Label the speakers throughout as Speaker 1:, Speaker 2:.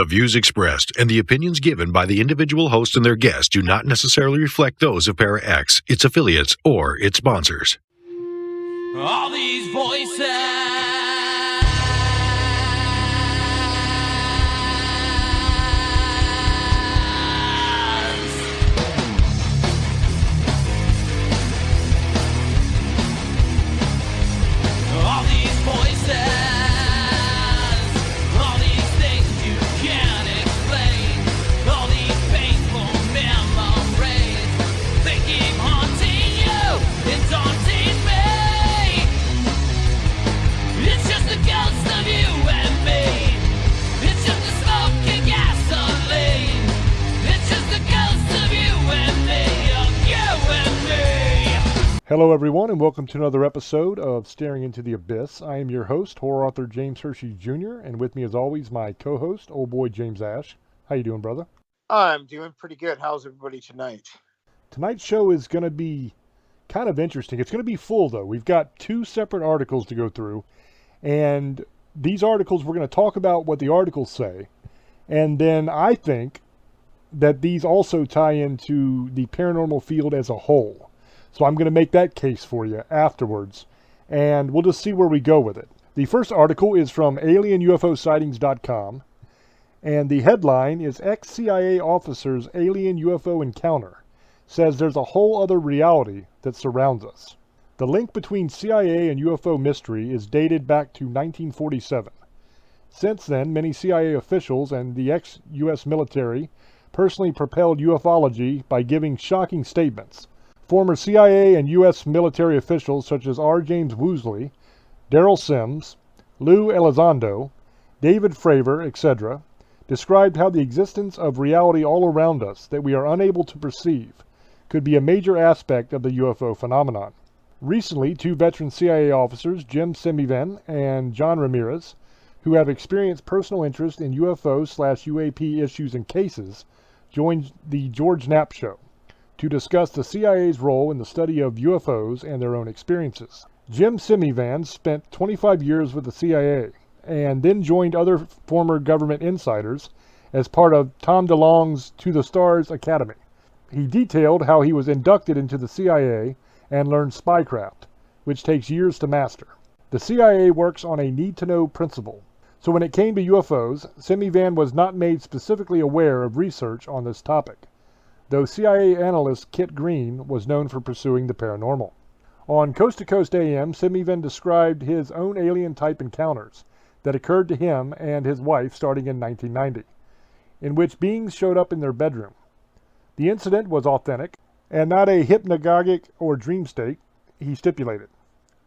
Speaker 1: The views expressed and the opinions given by the individual host and their guests do not necessarily reflect those of ParaX, its affiliates, or its sponsors.
Speaker 2: All these voices. All these voices. All these things you can't explain. All these painful memories. They keep haunting you and daunting me. It's just the ghost of you and me. It's just the smoke and gasoline. It's just the ghost of you and me. Of you and me.
Speaker 3: Hello everyone and welcome to another episode of Staring into the Abyss. I am your host, horror author James Hershey Jr., and with me as always my co-host, old boy James Ash. How you doing, brother?
Speaker 4: I'm doing pretty good. How's everybody tonight?
Speaker 3: Tonight's show is going to be kind of interesting. It's going to be full though. We've got two separate articles to go through, and these articles, we're going to talk about what the articles say, and then I think that these also tie into the paranormal field as a whole. So I'm going to make that case for you afterwards, and we'll just see where we go with it. The first article is from alienUFOsightings.com, and the headline is Ex-CIA Officer's Alien UFO Encounter. Says there's a whole other reality that surrounds us. The link between CIA and UFO mystery is dated back to 1947. Since then, many CIA officials and the ex-US military personally propelled ufology by giving shocking statements. Former CIA and U.S. military officials such as R. James Woosley, Daryl Sims, Lou Elizondo, David Fravor, etc., described how the existence of reality all around us that we are unable to perceive could be a major aspect of the UFO phenomenon. Recently, two veteran CIA officers, Jim Semivan and John Ramirez, who have experienced personal interest in UFO/UAP issues and cases, joined the George Knapp Show to discuss the CIA's role in the study of UFOs and their own experiences. Jim Semivan spent 25 years with the CIA and then joined other former government insiders as part of Tom DeLonge's To the Stars Academy. He detailed how he was inducted into the CIA and learned spycraft, which takes years to master. The CIA works on a need-to-know principle, so when it came to UFOs, Semivan was not made specifically aware of research on this topic, though CIA analyst Kit Green was known for pursuing the paranormal. On Coast to Coast AM, Semivan described his own alien-type encounters that occurred to him and his wife starting in 1990, in which beings showed up in their bedroom. The incident was authentic and not a hypnagogic or dream state, he stipulated.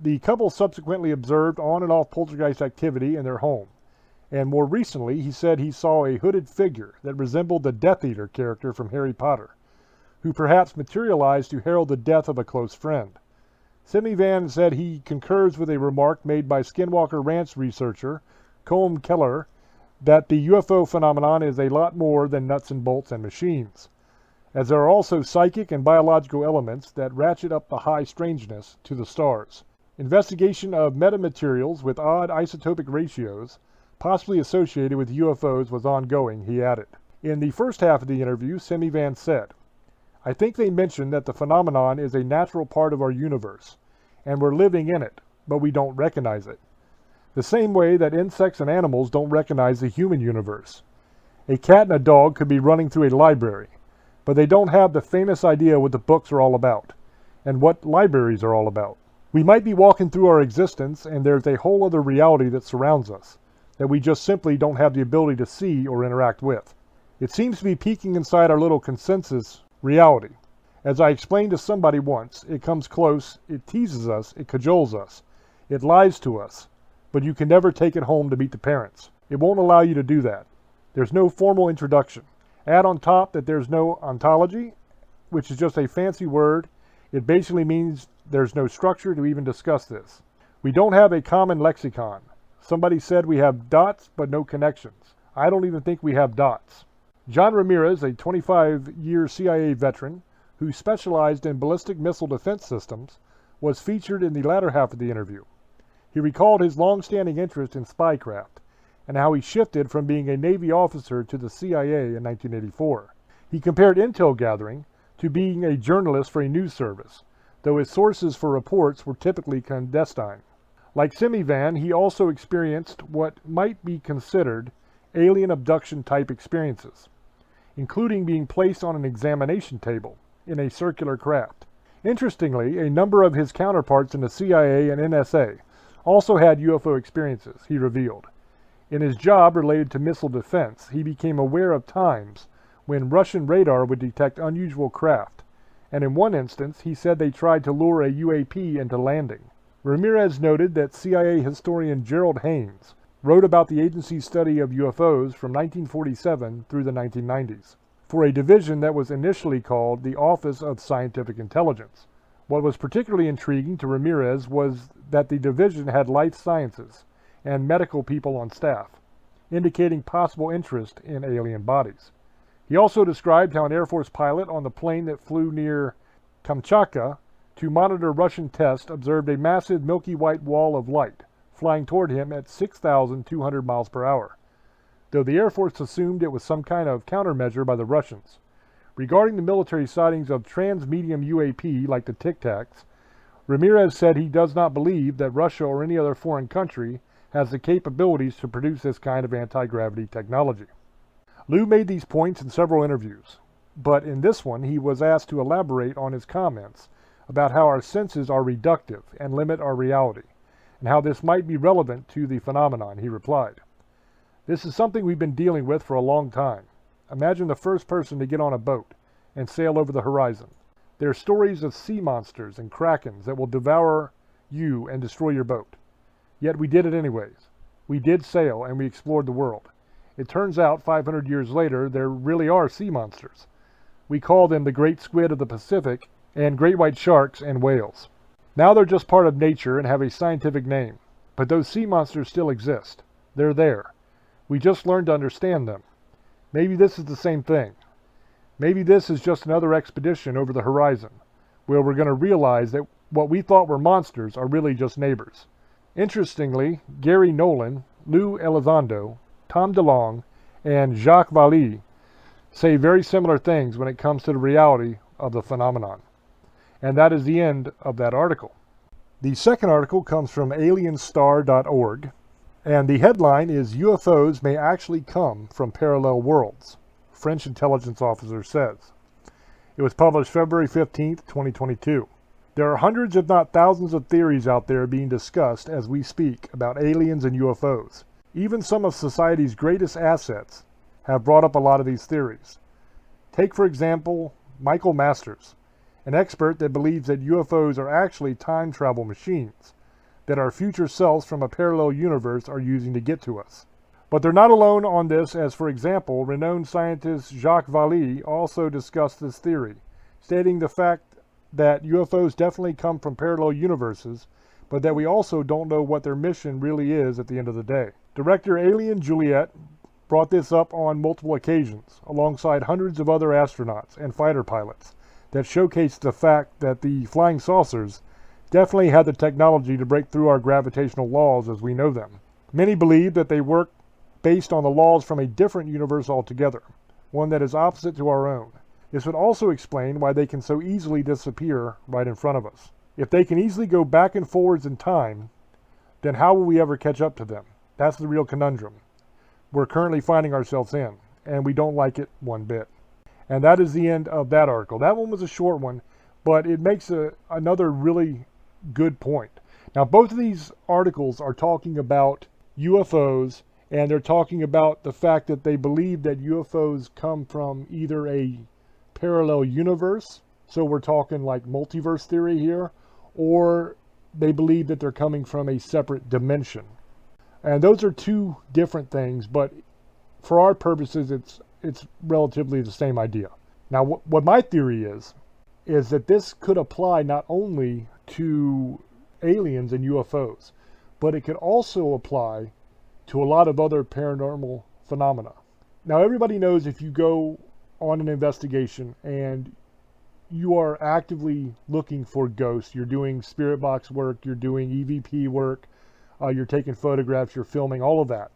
Speaker 3: The couple subsequently observed on and off poltergeist activity in their home, and more recently he said he saw a hooded figure that resembled the Death Eater character from Harry Potter, who perhaps materialized to herald the death of a close friend. Semivan said he concurs with a remark made by Skinwalker Ranch researcher Colm Keller that the UFO phenomenon is a lot more than nuts and bolts and machines, as there are also psychic and biological elements that ratchet up the high strangeness to the stars. Investigation of metamaterials with odd isotopic ratios possibly associated with UFOs was ongoing, he added. In the first half of the interview, Semivan said, "I think they mentioned that the phenomenon is a natural part of our universe, and we're living in it, but we don't recognize it. The same way that insects and animals don't recognize the human universe. A cat and a dog could be running through a library, but they don't have the faintest idea what the books are all about, and what libraries are all about. We might be walking through our existence, and there's a whole other reality that surrounds us, that we just simply don't have the ability to see or interact with. It seems to be peeking inside our little consensus reality. As I explained to somebody once, it comes close, it teases us, it cajoles us, it lies to us, but you can never take it home to meet the parents. It won't allow you to do that. There's no formal introduction. Add on top that there's no ontology, which is just a fancy word. It basically means there's no structure to even discuss this. We don't have a common lexicon. Somebody said we have dots but no connections. I don't even think we have dots." John Ramirez, a 25-year CIA veteran who specialized in ballistic missile defense systems, was featured in the latter half of the interview. He recalled his long-standing interest in spycraft and how he shifted from being a Navy officer to the CIA in 1984. He compared intel gathering to being a journalist for a news service, though his sources for reports were typically clandestine. Like Semivan, he also experienced what might be considered alien abduction type experiences, including being placed on an examination table in a circular craft. Interestingly, a number of his counterparts in the CIA and NSA also had UFO experiences, he revealed. In his job related to missile defense, he became aware of times when Russian radar would detect unusual craft, and in one instance he said they tried to lure a UAP into landing. Ramirez noted that CIA historian Gerald Haynes wrote about the agency's study of UFOs from 1947 through the 1990s, for a division that was initially called the Office of Scientific Intelligence. What was particularly intriguing to Ramirez was that the division had life sciences and medical people on staff, indicating possible interest in alien bodies. He also described how an Air Force pilot on the plane that flew near Kamchatka to monitor Russian tests observed a massive milky white wall of light flying toward him at 6,200 miles per hour, though the Air Force assumed it was some kind of countermeasure by the Russians. Regarding the military sightings of trans-medium UAP like the Tic Tacs, Ramirez said he does not believe that Russia or any other foreign country has the capabilities to produce this kind of anti-gravity technology. Liu made these points in several interviews, but in this one he was asked to elaborate on his comments about how our senses are reductive and limit our reality, and how this might be relevant to the phenomenon. He replied, "This is something we've been dealing with for a long time. Imagine the first person to get on a boat and sail over the horizon. There are stories of sea monsters and krakens that will devour you and destroy your boat. Yet we did it anyways. We did sail and we explored the world. It turns out 500 years later there really are sea monsters. We call them the great squid of the Pacific and great white sharks and whales. Now they're just part of nature and have a scientific name. But those sea monsters still exist. They're there. We just learned to understand them. Maybe this is the same thing. Maybe this is just another expedition over the horizon, where we're going to realize that what we thought were monsters are really just neighbors." Interestingly, Gary Nolan, Lou Elizondo, Tom DeLonge, and Jacques Vallée say very similar things when it comes to the reality of the phenomenon. And that is the end of that article. The second article comes from alienstar.org, and the headline is "UFOs may actually come from parallel worlds," French intelligence officer says. It was published February 15th, 2022. There are hundreds if not thousands of theories out there being discussed as we speak about aliens and UFOs. Even some of society's greatest assets have brought up a lot of these theories. Take, for example, Michael Masters, an expert that believes that UFOs are actually time travel machines that our future selves from a parallel universe are using to get to us. But they're not alone on this, as for example, renowned scientist Jacques Vallée also discussed this theory, stating the fact that UFOs definitely come from parallel universes, but that we also don't know what their mission really is at the end of the day. Director Alien Juliet brought this up on multiple occasions, alongside hundreds of other astronauts and fighter pilots, that showcased the fact that the flying saucers definitely had the technology to break through our gravitational laws as we know them. Many believe that they work based on the laws from a different universe altogether, one that is opposite to our own. This would also explain why they can so easily disappear right in front of us. If they can easily go back and forwards in time, then how will we ever catch up to them? That's the real conundrum we're currently finding ourselves in, and we don't like it one bit. And that is the end of that article. That one was a short one, but it makes another really good point. Now, both of these articles are talking about UFOs, and they're talking about the fact that they believe that UFOs come from either a parallel universe, so we're talking like multiverse theory here, or they believe that they're coming from a separate dimension. And those are two different things, but for our purposes, it's relatively the same idea. Now, what my theory is that this could apply not only to aliens and UFOs, but it could also apply to a lot of other paranormal phenomena. Now, everybody knows if you go on an investigation and you are actively looking for ghosts, you're doing spirit box work, you're doing EVP work, you're taking photographs, you're filming, all of that.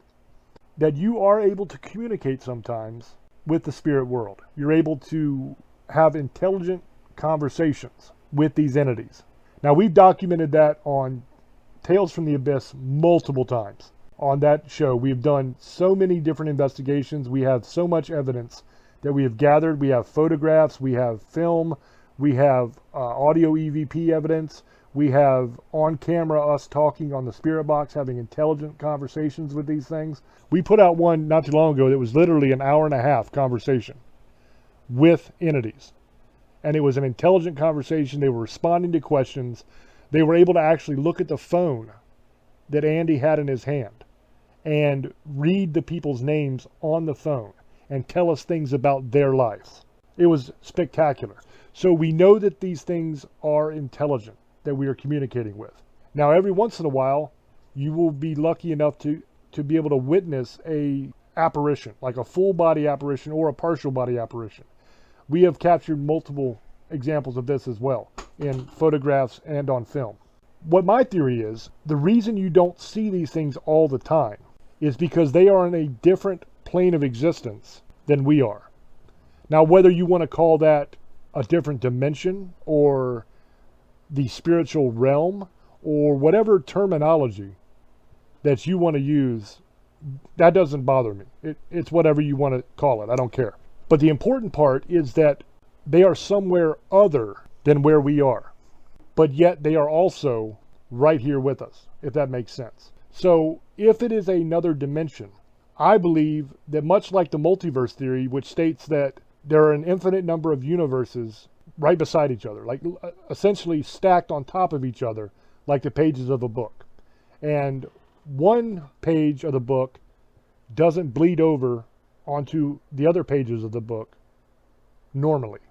Speaker 3: that you are able to communicate sometimes with the spirit world. You're able to have intelligent conversations with these entities. Now, we've documented that on Tales from the Abyss multiple times. On that show, we've done so many different investigations. We have so much evidence that we have gathered. We have photographs, we have film, we have audio EVP evidence, we have on camera us talking on the spirit box, having intelligent conversations with these things. We put out one not too long ago that was literally an hour and a half conversation with entities. And it was an intelligent conversation. They were responding to questions. They were able to actually look at the phone that Andy had in his hand and read the people's names on the phone and tell us things about their lives. It was spectacular. So we know that these things are intelligent, that we are communicating with. Now, every once in a while, you will be lucky enough to be able to witness a apparition, like a full body apparition or a partial body apparition. We have captured multiple examples of this as well in photographs and on film. What my theory is, the reason you don't see these things all the time is because they are in a different plane of existence than we are. Now, whether you want to call that a different dimension or the spiritual realm or whatever terminology that you want to use, that doesn't bother me. It's whatever you want to call it. I don't care. But the important part is that they are somewhere other than where we are. But yet they are also right here with us, if that makes sense. So if it is another dimension, I believe that much like the multiverse theory, which states that there are an infinite number of universes right beside each other, like essentially stacked on top of each other, like the pages of a book. And one page of the book doesn't bleed over onto the other pages of the book normally.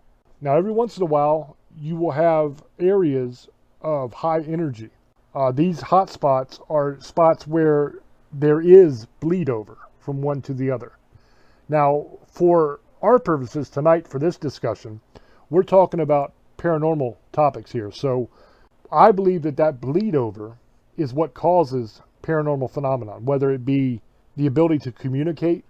Speaker 3: Now, every once in a while, you will have areas of high energy. These hot spots are spots where there is bleed over from one to the other. Now, for our purposes tonight for this discussion, we're talking about paranormal topics here. So I believe that that bleed over is what causes paranormal phenomenon, whether it be the ability to communicate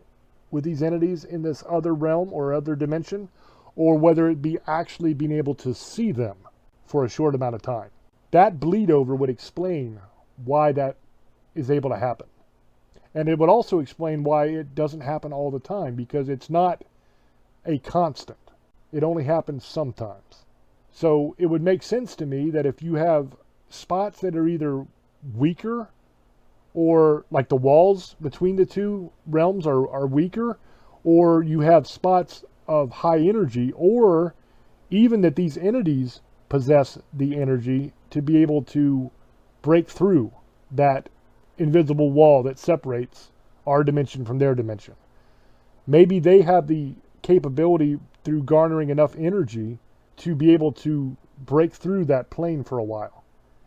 Speaker 3: with these entities in this other realm or other dimension, or whether it be actually being able to see them for a short amount of time. That bleed over would explain why that is able to happen. And it would also explain why it doesn't happen all the time, because it's not a constant. It only happens sometimes. So it would make sense to me that if you have spots that are either weaker, or like the walls between the two realms are weaker, or you have spots of high energy, or even that these entities possess the energy to be able to break through that invisible wall that separates our dimension from their dimension. Maybe they have the capability through garnering enough energy to be able to break through that plane for a while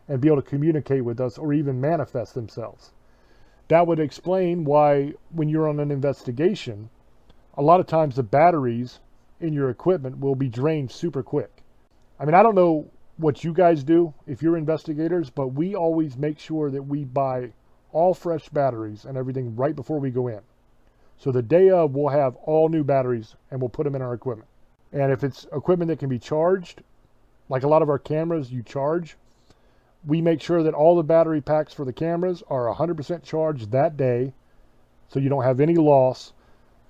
Speaker 3: and be able to communicate with us or even manifest themselves. That would explain why when you're on an investigation, a lot of times the batteries in your equipment will be drained super quick. I mean, I don't know what you guys do if you're investigators, but we always make sure that we buy all fresh batteries and everything right before we go in. So the day of, we'll have all new batteries and we'll put them in our equipment. And if it's equipment that can be charged, like a lot of our cameras you charge, we make sure that all the battery packs for the cameras are 100% charged that day, so you don't have any loss.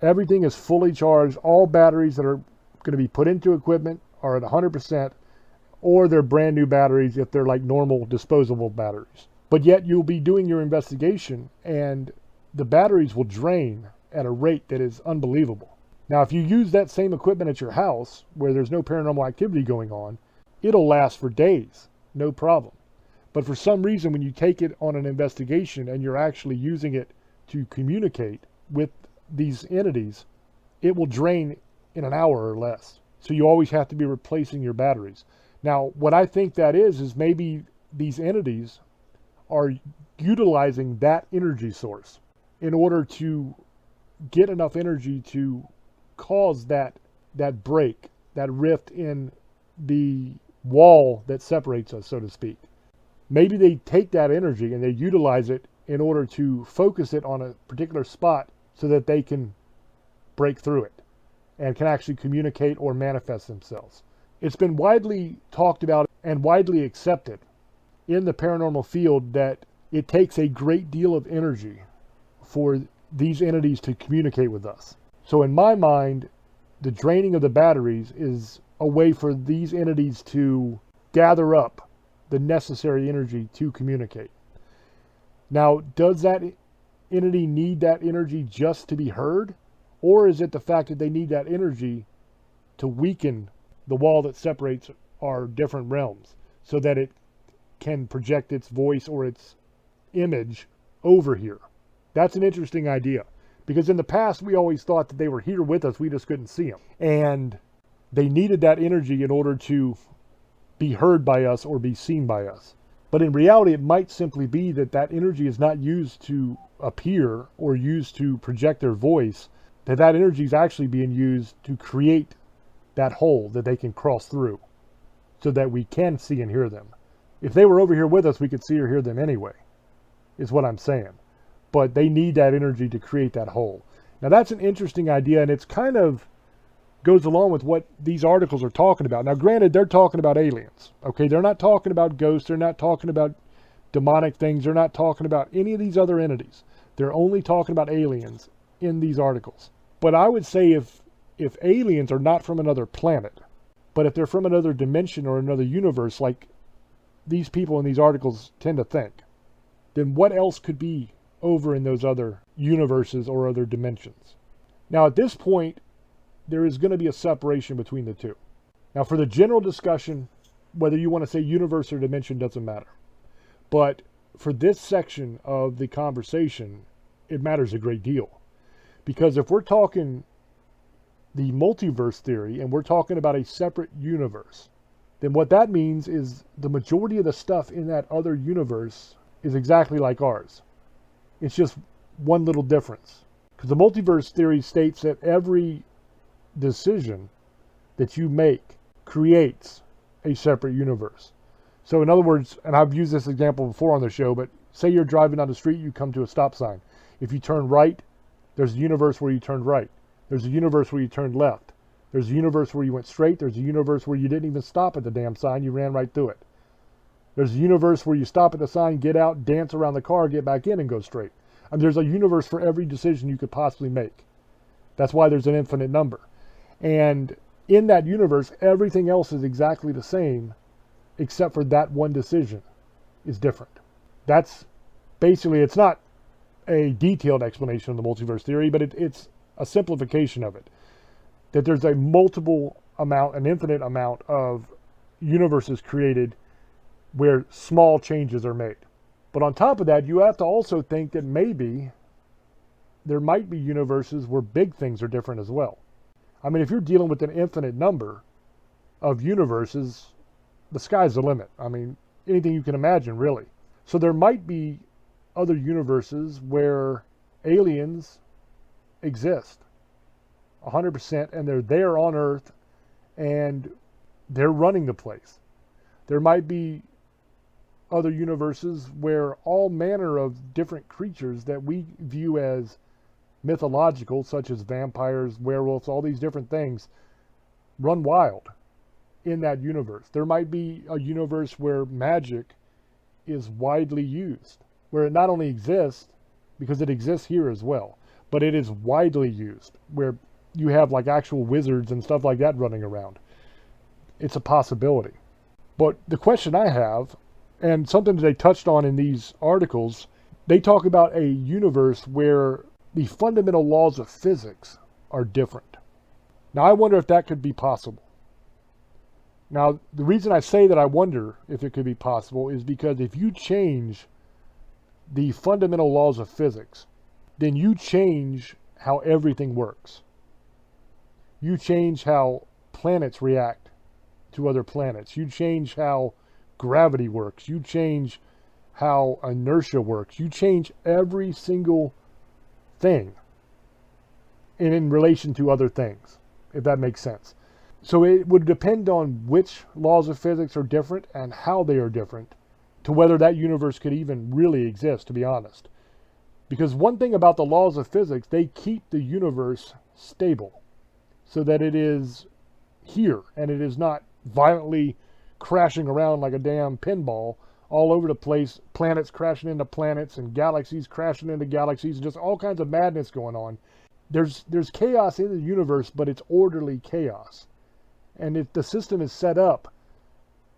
Speaker 3: Everything is fully charged. All batteries that are going to be put into equipment are at 100%, or they're brand new batteries if they're like normal disposable batteries. But yet you'll be doing your investigation and the batteries will drain at a rate that is unbelievable. Now, if you use that same equipment at your house where there's no paranormal activity going on, it'll last for days, no problem. But for some reason, when you take it on an investigation and you're actually using it to communicate with these entities, it will drain in an hour or less. So you always have to be replacing your batteries. Now, what I think that is maybe these entities are utilizing that energy source in order to get enough energy to cause that break, that rift in the wall that separates us, so to speak. Maybe they take that energy and they utilize it in order to focus it on a particular spot so that they can break through it and can actually communicate or manifest themselves. It's been widely talked about and widely accepted in the paranormal field that it takes a great deal of energy for these entities to communicate with us. So in my mind, the draining of the batteries is a way for these entities to gather up the necessary energy to communicate. Now, does that entity need that energy just to be heard? Or is it the fact that they need that energy to weaken the wall that separates our different realms so that it can project its voice or its image over here? That's an interesting idea, because in the past we always thought that they were here with us, we just couldn't see them. And they needed that energy in order to be heard by us or be seen by us. But in reality, it might simply be that that energy is not used to appear or used to project their voice, that energy is actually being used to create that hole that they can cross through so that we can see and hear them. If they were over here with us, we could see or hear them anyway, is what I'm saying. But they need that energy to create that hole. Now that's an interesting idea, and it's kind of goes along with what these articles are talking about. Now granted, they're talking about aliens, okay? They're not talking about ghosts, they're not talking about demonic things, they're not talking about any of these other entities. They're only talking about aliens in these articles. But I would say if aliens are not from another planet, but if they're from another dimension or another universe like these people in these articles tend to think, then what else could be over in those other universes or other dimensions? Now at this point, there is going to be a separation between the two. Now for the general discussion, whether you want to say universe or dimension doesn't matter. But for this section of the conversation, it matters a great deal. Because if we're talking the multiverse theory and we're talking about a separate universe, then what that means is the majority of the stuff in that other universe is exactly like ours. It's just one little difference. Because the multiverse theory states that every decision that you make creates a separate universe. So in other words, and I've used this example before on the show, but say you're driving down the street, you come to a stop sign. If you turn right, there's a universe where you turned right. There's a universe where you turned left. There's a universe where you went straight. There's a universe where you didn't even stop at the damn sign, you ran right through it. There's a universe where you stop at the sign, get out, dance around the car, get back in and go straight. I mean, there's a universe for every decision you could possibly make. That's why there's an infinite number. And in that universe, everything else is exactly the same, except for that one decision is different. That's basically, it's not a detailed explanation of the multiverse theory, but it's a simplification of it. That there's a multiple amount, an infinite amount of universes created where small changes are made. But on top of that, you have to also think that maybe there might be universes where big things are different as well. I mean, if you're dealing with an infinite number of universes, the sky's the limit. I mean, anything you can imagine, really. So there might be other universes where aliens exist 100% and they're there on Earth and they're running the place. There might be other universes where all manner of different creatures that we view as mythological, such as vampires, werewolves, all these different things, run wild in that universe. There might be a universe where magic is widely used, where it not only exists, because it exists here as well, but it is widely used, where you have like actual wizards and stuff like that running around. It's a possibility. But the question I have, and something that they touched on in these articles, they talk about a universe where the fundamental laws of physics are different. Now, I wonder if that could be possible. Now, the reason I say that I wonder if it could be possible is because if you change the fundamental laws of physics, then you change how everything works. You change how planets react to other planets. You change how gravity works. You change how inertia works. You change every single thing in relation to other things, if that makes sense. So it would depend on which laws of physics are different and how they are different to whether that universe could even really exist, to be honest. Because one thing about the laws of physics, they keep the universe stable so that it is here and it is not violently crashing around like a damn pinball all over the place, planets crashing into planets and galaxies crashing into galaxies, and just all kinds of madness going on. There's chaos in the universe, but it's orderly chaos. And the system is set up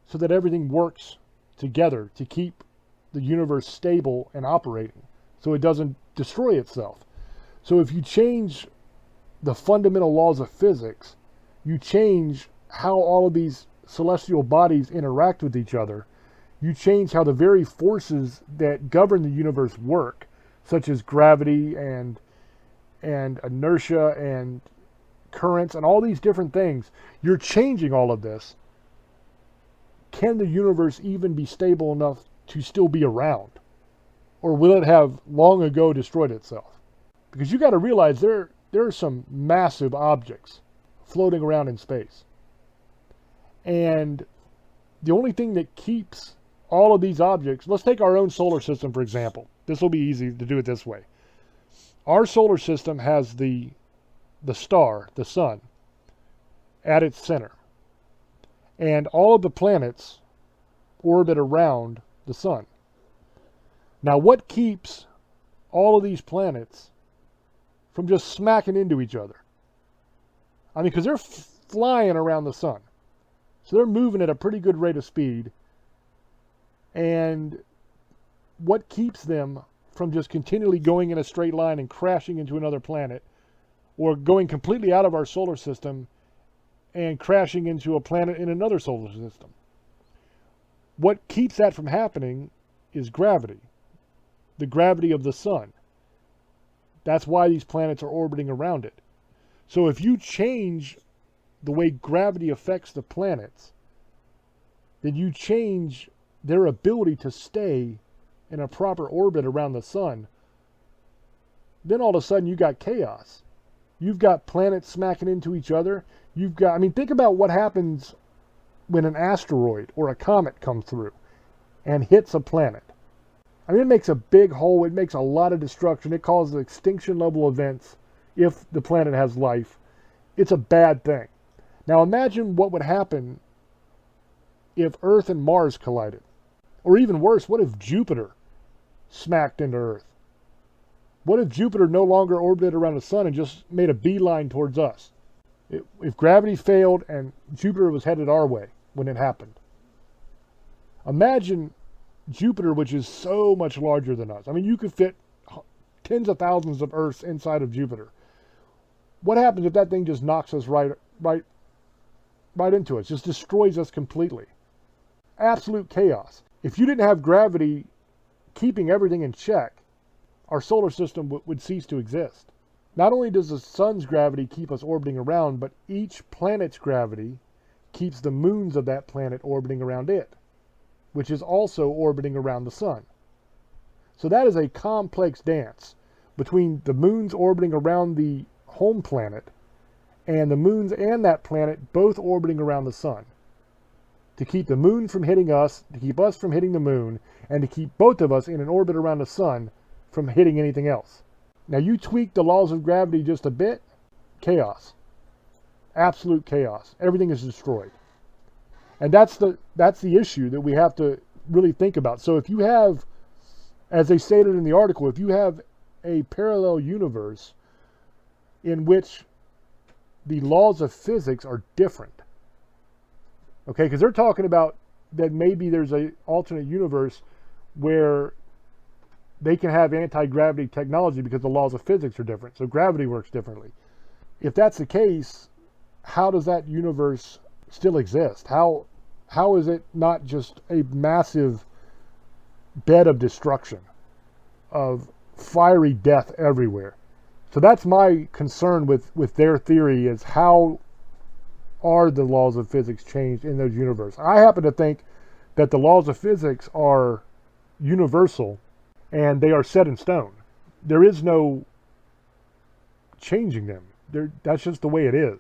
Speaker 3: so that everything works together to keep the universe stable and operating, so it doesn't destroy itself. So if you change the fundamental laws of physics, you change how all of these celestial bodies interact with each other. You change how the very forces that govern the universe work, such as gravity and inertia and currents and all these different things. You're changing all of this. Can the universe even be stable enough to still be around? Or will it have long ago destroyed itself? Because you got to realize there are some massive objects floating around in space. And the only thing that keeps all of these objects, let's take our own solar system, for example. This will be easy to do it this way. Our solar system has the star, the sun, at its center. And all of the planets orbit around the sun. Now, what keeps all of these planets from just smacking into each other? I mean, because they're flying around the sun. So they're moving at a pretty good rate of speed. And what keeps them from just continually going in a straight line and crashing into another planet, or going completely out of our solar system and crashing into a planet in another solar system? What keeps that from happening is gravity. The gravity of the sun. That's why these planets are orbiting around it. So if you change the way gravity affects the planets, then you change their ability to stay in a proper orbit around the sun. Then all of a sudden you got chaos. You've got planets smacking into each other. Think about what happens when an asteroid or a comet comes through and hits a planet. I mean, it makes a big hole. It makes a lot of destruction. It causes extinction level events if the planet has life. It's a bad thing. Now imagine what would happen if Earth and Mars collided. Or even worse, what if Jupiter smacked into Earth? What if Jupiter no longer orbited around the sun and just made a beeline towards us? If gravity failed and Jupiter was headed our way when it happened. Imagine Jupiter, which is so much larger than us. I mean, you could fit tens of thousands of Earths inside of Jupiter. What happens if that thing just knocks us right into us, just destroys us completely? Absolute chaos. If you didn't have gravity keeping everything in check, our solar system would cease to exist. Not only does the sun's gravity keep us orbiting around, but each planet's gravity keeps the moons of that planet orbiting around it, which is also orbiting around the sun. So that is a complex dance between the moons orbiting around the home planet and the moons and that planet both orbiting around the sun, to keep the moon from hitting us, to keep us from hitting the moon, and to keep both of us in an orbit around the sun from hitting anything else. Now you tweak the laws of gravity just a bit, chaos. Absolute chaos. Everything is destroyed. And that's the issue that we have to really think about. So if you have, as they stated in the article, if you have a parallel universe in which the laws of physics are different, okay, because they're talking about that maybe there's an alternate universe where they can have anti-gravity technology because the laws of physics are different, so gravity works differently. If that's the case, how does that universe still exist? How is it not just a massive bed of destruction, of fiery death everywhere? So that's my concern with their theory, is how are the laws of physics changed in those universes? I happen to think that the laws of physics are universal and they are set in stone. There is no changing them. That's just the way it is.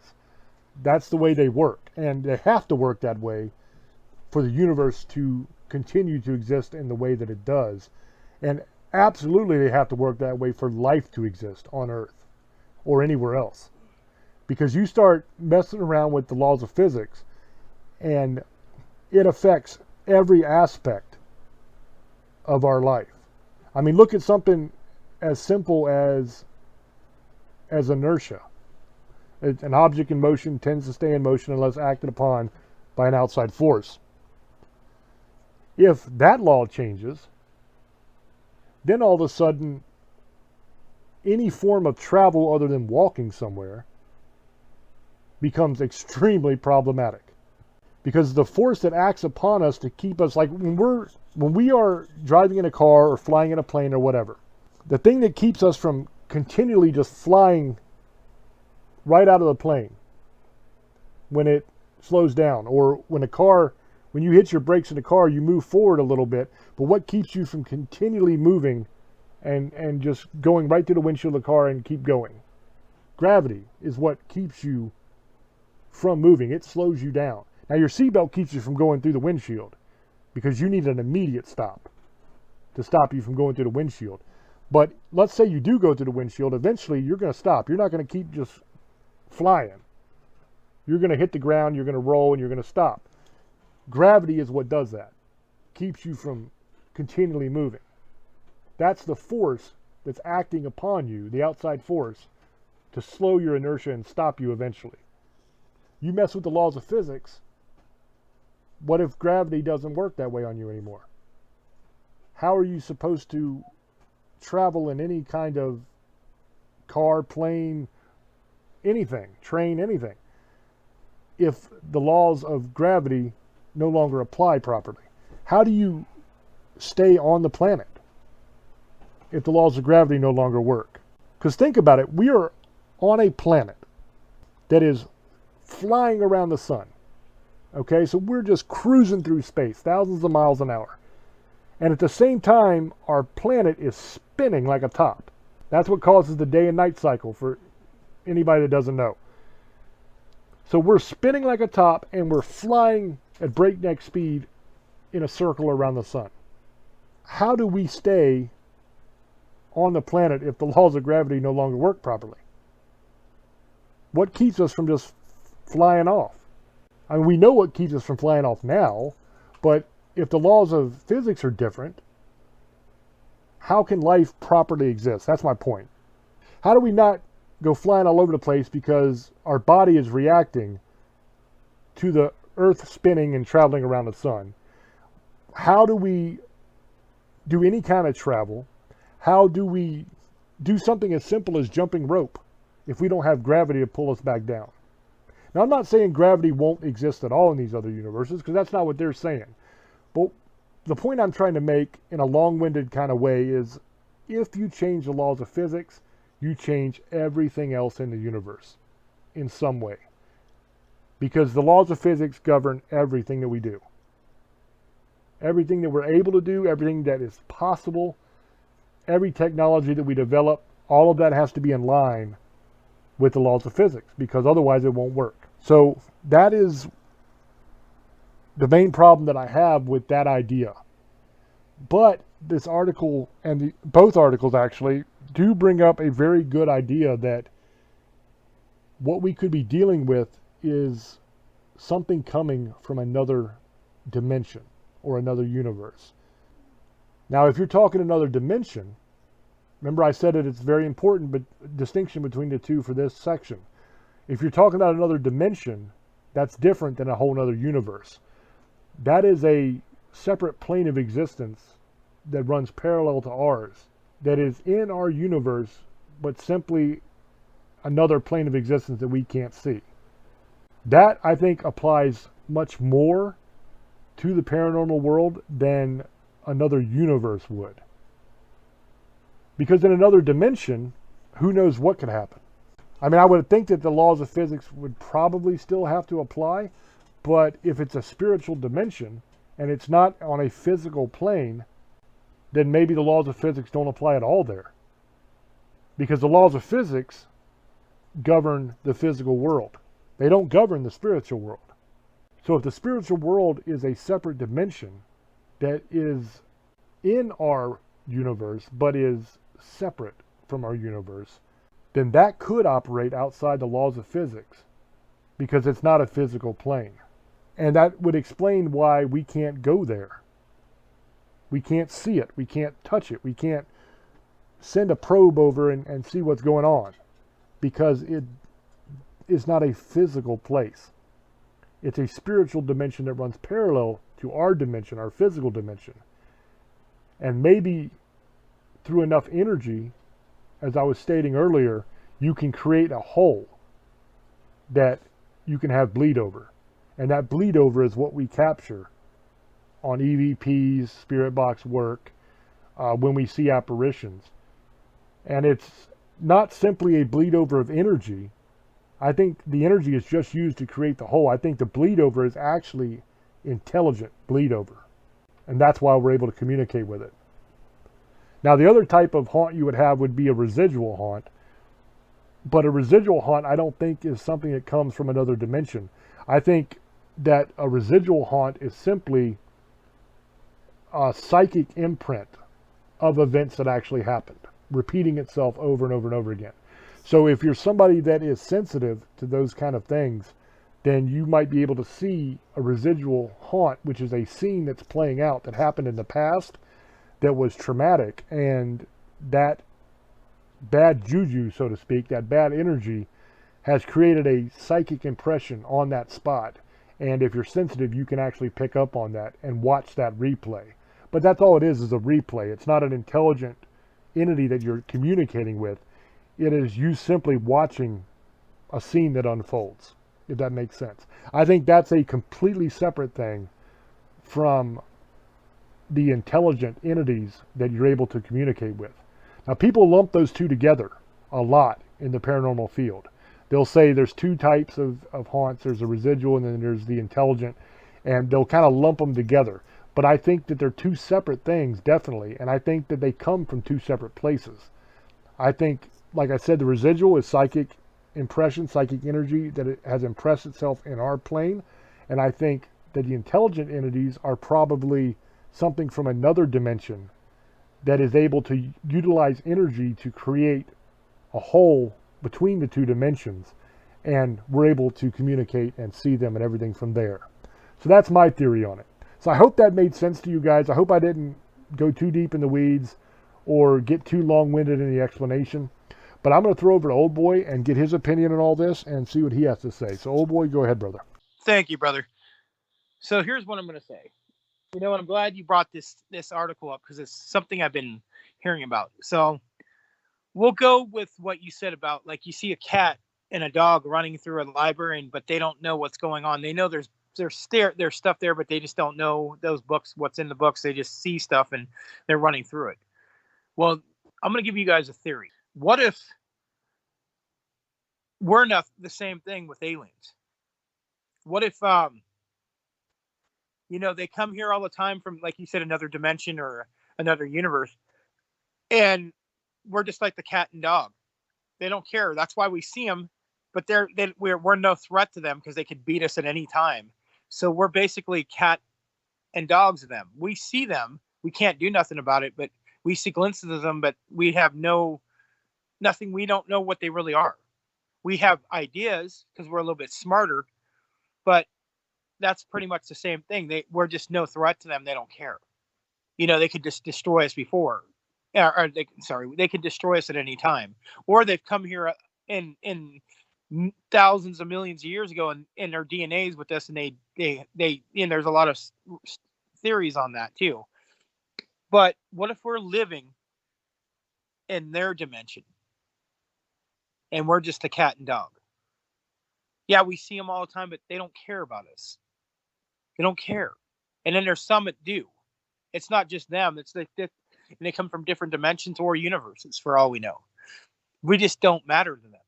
Speaker 3: That's the way they work. And they have to work that way for the universe to continue to exist in the way that it does. And absolutely they have to work that way for life to exist on Earth or anywhere else. Because you start messing around with the laws of physics and it affects every aspect of our life. I mean, look at something as simple as inertia. An object in motion tends to stay in motion unless acted upon by an outside force. If that law changes, then all of a sudden, any form of travel other than walking somewhere becomes extremely problematic. Because the force that acts upon us to keep us, like when we are driving in a car or flying in a plane or whatever, the thing that keeps us from continually just flying right out of the plane when it slows down, or when you hit your brakes in the car, you move forward a little bit, but what keeps you from continually moving and just going right through the windshield of the car and keep going? Gravity is what keeps you from moving. It slows you down. Now your seatbelt keeps you from going through the windshield because you need an immediate stop to stop you from going through the windshield. But let's say you do go through the windshield, eventually you're going to stop. You're not going to keep just flying. You're going to hit the ground, you're going to roll, and you're going to stop. Gravity is what does that. Keeps you from continually moving. That's the force that's acting upon you, the outside force, to slow your inertia and stop you eventually. You mess with the laws of physics, what if gravity doesn't work that way on you anymore? How are you supposed to travel in any kind of car, plane, anything, train, anything, if the laws of gravity no longer apply properly? How do you stay on the planet if the laws of gravity no longer work? Because think about it, we are on a planet that is flying around the sun. Okay, so we're just cruising through space, thousands of miles an hour. And at the same time, our planet is spinning like a top. That's what causes the day and night cycle for anybody that doesn't know. So we're spinning like a top and we're flying at breakneck speed in a circle around the sun. How do we stay on the planet if the laws of gravity no longer work properly? What keeps us from just flying off? I mean, we know what keeps us from flying off now, but if the laws of physics are different, how can life properly exist? That's my point. How do we not go flying all over the place because our body is reacting to the Earth spinning and traveling around the sun? How do we do any kind of travel? How do we do something as simple as jumping rope if we don't have gravity to pull us back down? Now, I'm not saying gravity won't exist at all in these other universes, because that's not what they're saying. But the point I'm trying to make in a long-winded kind of way is, if you change the laws of physics, you change everything else in the universe in some way. Because the laws of physics govern everything that we do. Everything that we're able to do, everything that is possible, every technology that we develop, all of that has to be in line with the laws of physics, because otherwise it won't work. So that is the main problem that I have with that idea. But this article, and both articles actually, do bring up a very good idea that what we could be dealing with is something coming from another dimension or another universe. Now, if you're talking another dimension, remember I said that it's very important, but distinction between the two for this section. If you're talking about another dimension, that's different than a whole other universe. That is a separate plane of existence that runs parallel to ours, that is in our universe, but simply another plane of existence that we can't see. That, I think, applies much more to the paranormal world than another universe would. Because in another dimension, who knows what could happen? I mean, I would think that the laws of physics would probably still have to apply, but if it's a spiritual dimension and it's not on a physical plane, then maybe the laws of physics don't apply at all there. Because the laws of physics govern the physical world. They don't govern the spiritual world. So if the spiritual world is a separate dimension that is in our universe, but is separate from our universe, then that could operate outside the laws of physics because it's not a physical plane. And that would explain why we can't go there. We can't see it. We can't touch it. We can't send a probe over and see what's going on because it is not a physical place. It's a spiritual dimension that runs parallel to our dimension, our physical dimension. And maybe through enough energy, as I was stating earlier, you can create a hole that you can have bleed over. And that bleed over is what we capture on EVPs, spirit box work, when we see apparitions. And it's not simply a bleed over of energy. I think the energy is just used to create the hole. I think the bleed over is actually intelligent bleed over. And that's why we're able to communicate with it. Now, the other type of haunt you would have would be a residual haunt. But a residual haunt, I don't think, is something that comes from another dimension. I think that a residual haunt is simply a psychic imprint of events that actually happened, repeating itself over and over and over again. So if you're somebody that is sensitive to those kind of things, then you might be able to see a residual haunt, which is a scene that's playing out that happened in the past that was traumatic, and that bad juju, so to speak, that bad energy has created a psychic impression on that spot. And if you're sensitive, you can actually pick up on that and watch that replay. But that's all it is a replay. It's not an intelligent entity that you're communicating with. It is you simply watching a scene that unfolds, if that makes sense. I think that's a completely separate thing from the intelligent entities that you're able to communicate with. Now, people lump those two together a lot in the paranormal field. They'll say there's two types of haunts. There's a residual and then there's the intelligent, and they'll kind of lump them together. But I think that they're two separate things, definitely, and I think that they come from two separate places. I think, like I said, the residual is psychic impression, psychic energy that it has impressed itself in our plane, and I think that the intelligent entities are probably something from another dimension that is able to utilize energy to create a hole between the two dimensions, and we're able to communicate and see them and everything from there. So that's my theory on it. So I hope that made sense to you guys. I hope I didn't go too deep in the weeds or get too long-winded in the explanation. But I'm going to throw over to Old Boy and get his opinion on all this and see what he has to say. So Old Boy, go ahead, brother.
Speaker 4: Thank you, brother. So here's what I'm going to say. You know, I'm glad you brought this article up because it's something I've been hearing about. So we'll go with what you said about, like, you see a cat and a dog running through a library, but they don't know what's going on. They know there's stuff there, but they just don't know those books, what's in the books. They just see stuff and they're running through it. Well, I'm going to give you guys a theory. What if we're not the same thing with aliens? What if, you know, they come here all the time from, like you said, another dimension or another universe, and we're just like the cat and dog. They don't care. That's why we see them, but we're no threat to them because they could beat us at any time. So we're basically cat and dogs to them. We see them. We can't do nothing about it, but we see glimpses of them, but we have nothing. We don't know what they really are. We have ideas because we're a little bit smarter, but that's pretty much the same thing. We're just no threat to them. They don't care. You know, they could just destroy us before. They could destroy us at any time. Or they've come here in thousands of millions of years ago and their DNA's with us, and they there's a lot of theories on that too. But what if we're living in their dimension and we're just a cat and dog? Yeah, we see them all the time, but they don't care about us. They don't care. And then there's some that do. It's not just them. It's and they come from different dimensions or universes, for all we know. We just don't matter to them.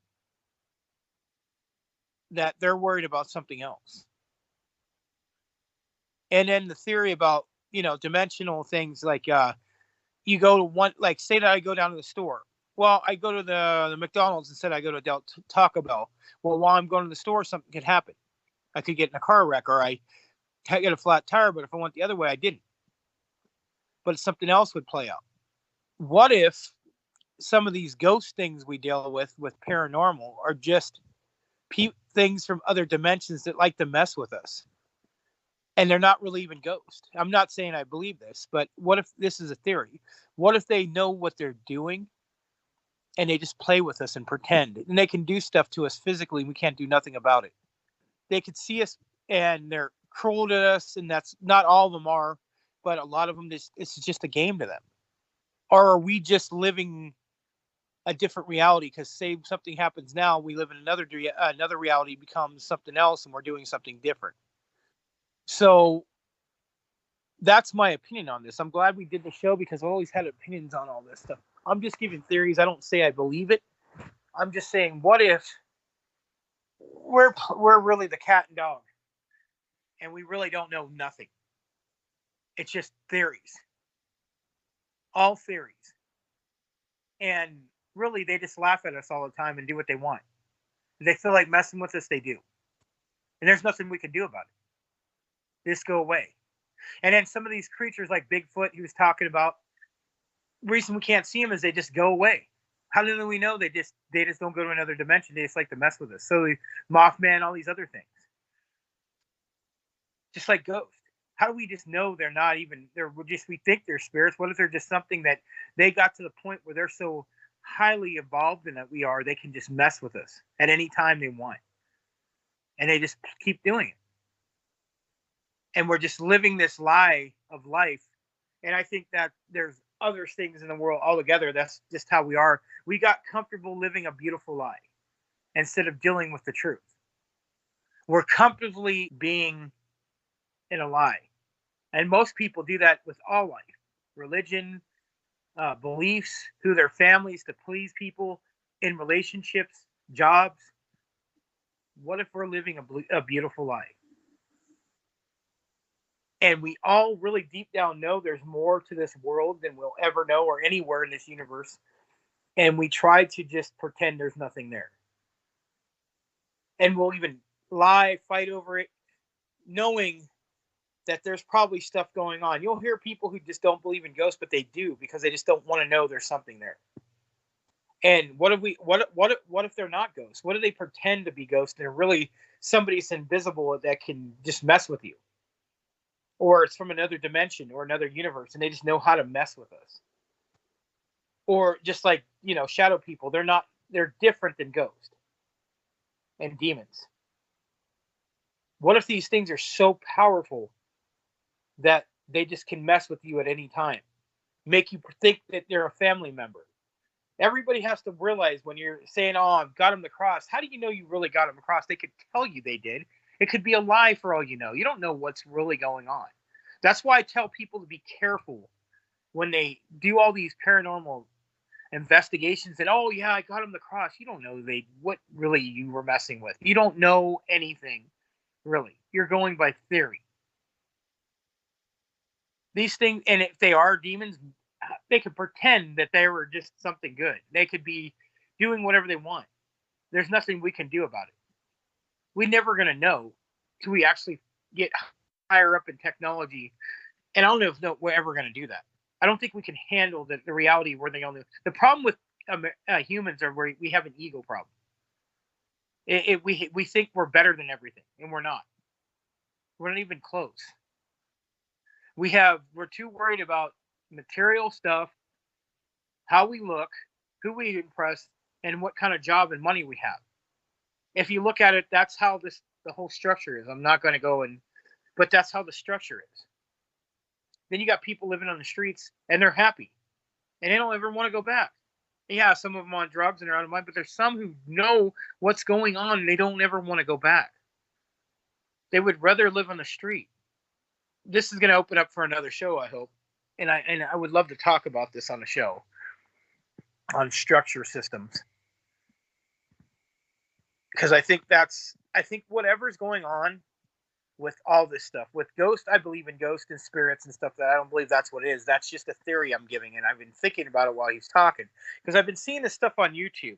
Speaker 4: That they're worried about something else. And then the theory about, you know, dimensional things, like you go to one, like say that I go down to the store. Well, I go to the McDonald's instead. I go to Taco Bell. Well, while I'm going to the store, something could happen. I could get in a car wreck, or I get a flat tire, but if I went the other way, I didn't. But something else would play out. what if some of these ghost things we deal with paranormal are just things from other dimensions that like to mess with us, and they're not really even ghosts? I'm not saying I believe this, but what if this is a theory? What if they know what they're doing and they just play with us and pretend, and they can do stuff to us physically and we can't do nothing about it? They could see us and they're cruel to us, and that's not all of them are, but a lot of them, it's just a game to them. Or are we just living a different reality? Because say something happens now, we live in another reality, becomes something else, and we're doing something different. So that's my opinion on this. I'm glad we did the show because I've always had opinions on all this stuff. I'm just giving theories. I don't say I believe it. I'm just saying, what if we're really the cat and dog, and we really don't know nothing? It's just theories, all theories, and really they just laugh at us all the time and do what they want. If they feel like messing with us, they do, and there's nothing we can do about it. They just go away. And then some of these creatures like Bigfoot, he was talking about, the reason we can't see them is they just go away. How do we know? They just don't go to another dimension. They just like to mess with us. So Mothman, all these other things, just like ghosts. How do we just know they're not even? We think they're spirits. What if they're just something that they got to the point where they're so highly evolved in that we are, they can just mess with us at any time they want, and they just keep doing it. And we're just living this lie of life. And I think that there's other things in the world altogether. That's just how we are. We got comfortable living a beautiful lie instead of dealing with the truth. We're comfortably being in a lie. And most people do that with all life. Religion, beliefs, through their families, to please people, in relationships, jobs. What if we're living a beautiful lie? And we all really deep down know there's more to this world than we'll ever know, or anywhere in this universe. And we try to just pretend there's nothing there. And we'll even lie, fight over it, knowing that there's probably stuff going on. You'll hear people who just don't believe in ghosts, but they do, because they just don't want to know there's something there. And what if they're not ghosts? What if they pretend to be ghosts and they're really somebody's invisible that can just mess with you? Or it's from another dimension or another universe, and they just know how to mess with us. Or just like, shadow people, they're different than ghosts and demons. What if these things are so powerful that they just can mess with you at any time, make you think that they're a family member? Everybody has to realize, when you're saying, oh, I've got them to cross, how do you know you really got them across? They could tell you they did. It could be a lie for all you know. You don't know what's really going on. That's why I tell people to be careful when they do all these paranormal investigations and, oh yeah, I got them to cross. You don't know what really you were messing with. You don't know anything, really. You're going by theory. These things, and if they are demons, they could pretend that they were just something good. They could be doing whatever they want. There's nothing we can do about it. We're never going to know till we actually get higher up in technology. And I don't know if we're ever going to do that. I don't think we can handle the reality where the problem with humans are where we have an ego problem. We think we're better than everything, and we're not. We're not even close. We're too worried about material stuff, how we look, who we impress, and what kind of job and money we have. If you look at it, that's how the whole structure is. I'm not going to go but that's how the structure is. Then you got people living on the streets, and they're happy, and they don't ever want to go back. Yeah, some of them on drugs and they're out of mind, but there's some who know what's going on and they don't ever want to go back. They would rather live on the street. This is going to open up for another show, I hope. And I would love to talk about this on the show, on structure systems. Because I think whatever's going on with all this stuff, with ghosts, I believe in ghosts and spirits and stuff. That I don't believe that's what it is. That's just a theory I'm giving, and I've been thinking about it while he's talking, because I've been seeing this stuff on YouTube.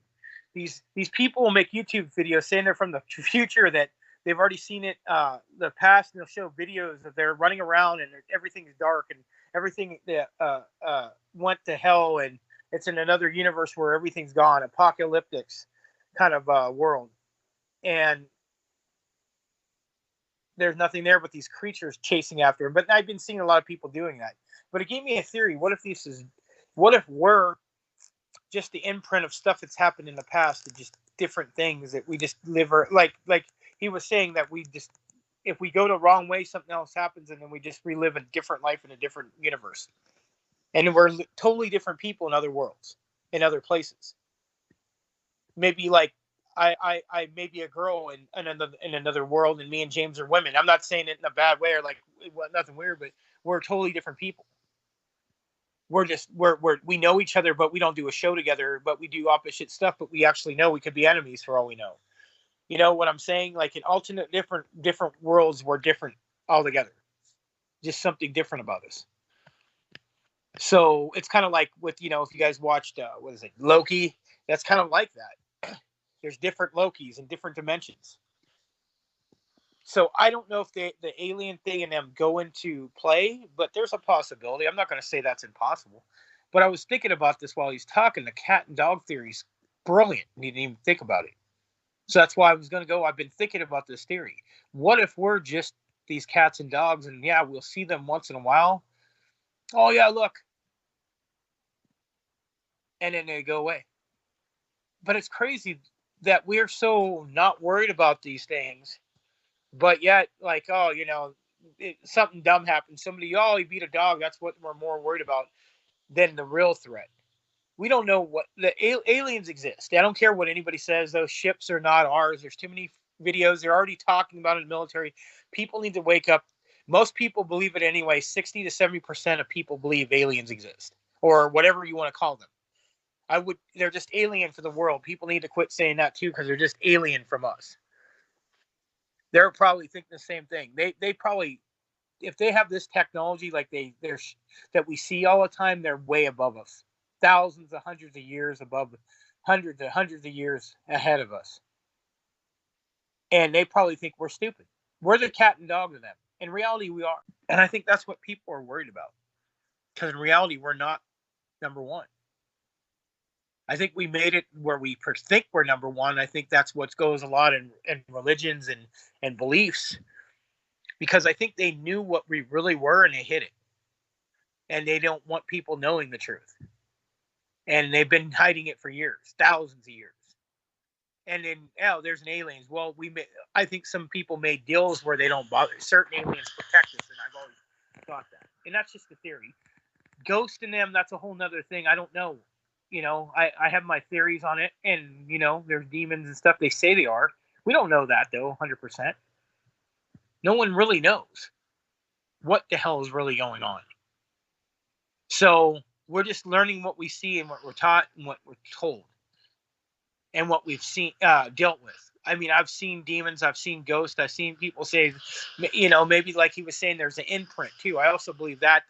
Speaker 4: These people will make YouTube videos saying they're from the future, that they've already seen it, the past, and they'll show videos of they're running around and everything's dark and everything. went to hell and it's in another universe where everything's gone, apocalyptic kind of world, and there's nothing there but these creatures chasing after him. But I've been seeing a lot of people doing that. But it gave me a theory. What if we're just the imprint of stuff that's happened in the past, and just different things that we just live, or like he was saying, that we just, if we go the wrong way, something else happens, and then we just relive a different life in a different universe, and we're totally different people in other worlds, in other places. Maybe like I may be a girl in another world, and me and James are women. I'm not saying it in a bad way or like nothing weird, but we're totally different people. We know each other, but we don't do a show together, but we do opposite stuff, but we actually know we could be enemies for all we know. You know what I'm saying? Like in alternate different worlds, we're different altogether. Just something different about us. So it's kind of like with, if you guys watched, what is it, Loki? That's kind of like that. There's different Lokis in different dimensions. So I don't know if the alien thing and them go into play, but there's a possibility. I'm not going to say that's impossible. But I was thinking about this while he's talking. The cat and dog theory's brilliant. You didn't even think about it. So that's why I was going to go. I've been thinking about this theory. What if we're just these cats and dogs, and yeah, we'll see them once in a while. Oh, yeah, look. And then they go away. But it's crazy that we're so not worried about these things. But yet, like, oh, something dumb happened. Somebody, he beat a dog. That's what we're more worried about than the real threat. We don't know what the aliens exist. I don't care what anybody says. Those ships are not ours. There's too many videos. They're already talking about it in the military. People need to wake up. Most people believe it anyway. 60 to 70% of people believe aliens exist, or whatever you want to call them. They're just alien for the world. People need to quit saying that too, because they're just alien from us. They're probably thinking the same thing. They probably, if they have this technology like they're that we see all the time, they're way above us. Thousands of hundreds of years above, hundreds of years ahead of us. And they probably think we're stupid. We're the cat and dog to them. In reality, we are. And I think that's what people are worried about. Because in reality, we're not number one. I think we made it where we think we're number one. I think that's what goes a lot in religions and beliefs. Because I think they knew what we really were and they hid it. And they don't want people knowing the truth. And they've been hiding it for years, thousands of years. And then, there's an aliens. Well, I think some people made deals where they don't bother. Certain aliens protect us, and I've always thought that. And that's just a theory. Ghost in them, that's a whole nother thing. I don't know. I have my theories on it, and, there's demons and stuff they say they are. We don't know that, though, 100%. No one really knows what the hell is really going on. So we're just learning what we see and what we're taught and what we're told and what we've seen, dealt with. I mean, I've seen demons, I've seen ghosts, I've seen people say, maybe like he was saying, there's an imprint too. I also believe that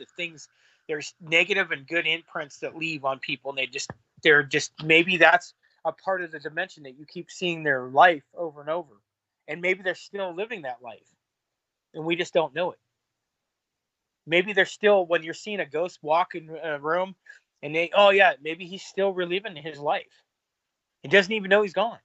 Speaker 4: there's negative and good imprints that leave on people, and they're just maybe that's a part of the dimension that you keep seeing their life over and over, and maybe they're still living that life, and we just don't know it. Maybe they're still, when you're seeing a ghost walk in a room, and maybe he's still reliving his life. He doesn't even know he's gone,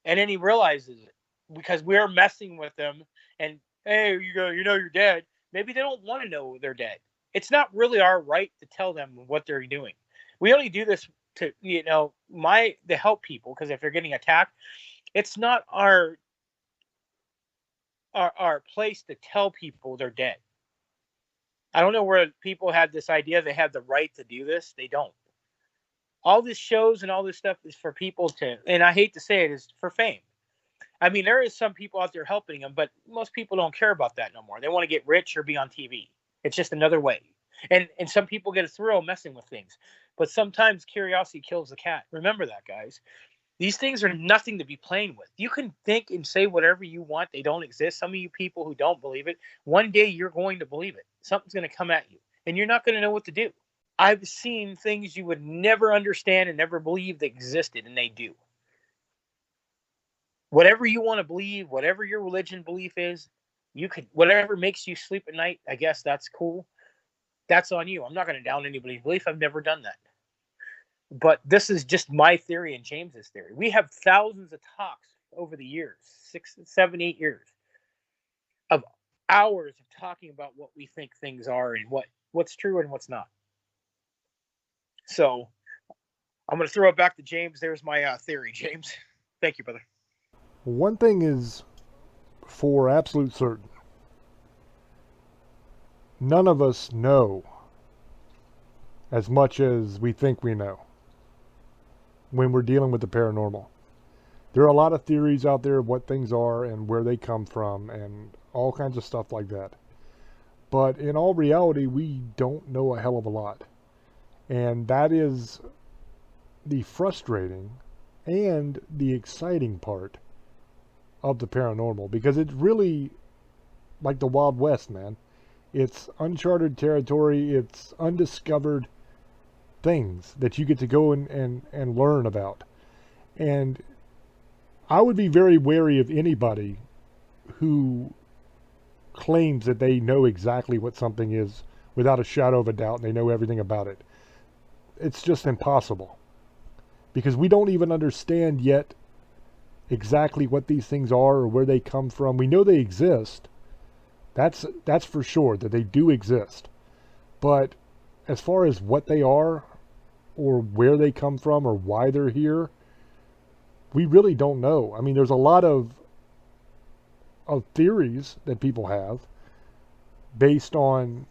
Speaker 4: and then he realizes it because we're messing with them. And hey, you're dead. Maybe they don't want to know they're dead. It's not really our right to tell them what they're doing. We only do this to, to help people, because if they're getting attacked, it's not our place to tell people they're dead. I don't know where people had this idea they have the right to do this. They don't. All these shows and all this stuff is for people to, and I hate to say it, is for fame. I mean, there is some people out there helping them, but most people don't care about that no more. They want to get rich or be on TV. It's just another way. And some people get a thrill messing with things. But sometimes curiosity kills the cat. Remember that, guys. These things are nothing to be playing with. You can think and say whatever you want. They don't exist. Some of you people who don't believe it, one day you're going to believe it. Something's going to come at you, and you're not going to know what to do. I've seen things you would never understand and never believe that existed, and they do. Whatever you want to believe, whatever your religion belief is, you could, whatever makes you sleep at night, I guess that's cool. That's on you. I'm not going to down anybody's belief. I've never done that. But this is just my theory and James's theory. We have thousands of talks over the years, 6, 7, 8 years, of hours of talking about what we think things are and what's true and what's not. So I'm going to throw it back to James. There's my theory, James. Thank you, brother.
Speaker 3: One thing is for absolute certain. None of us know as much as we think we know when we're dealing with the paranormal. There are a lot of theories out there of what things are and where they come from and all kinds of stuff like that. But in all reality, we don't know a hell of a lot. And that is the frustrating and the exciting part of the paranormal, because it's really like the Wild West, man. It's uncharted territory. It's undiscovered things that you get to go and learn about. And I would be very wary of anybody who claims that they know exactly what something is without a shadow of a doubt and they know everything about it. It's just impossible, because we don't even understand yet exactly what these things are or where they come from. We know they exist. That's for sure, that they do exist. But as far as what they are or where they come from or why they're here, we really don't know. I mean, there's a lot of theories that people have based on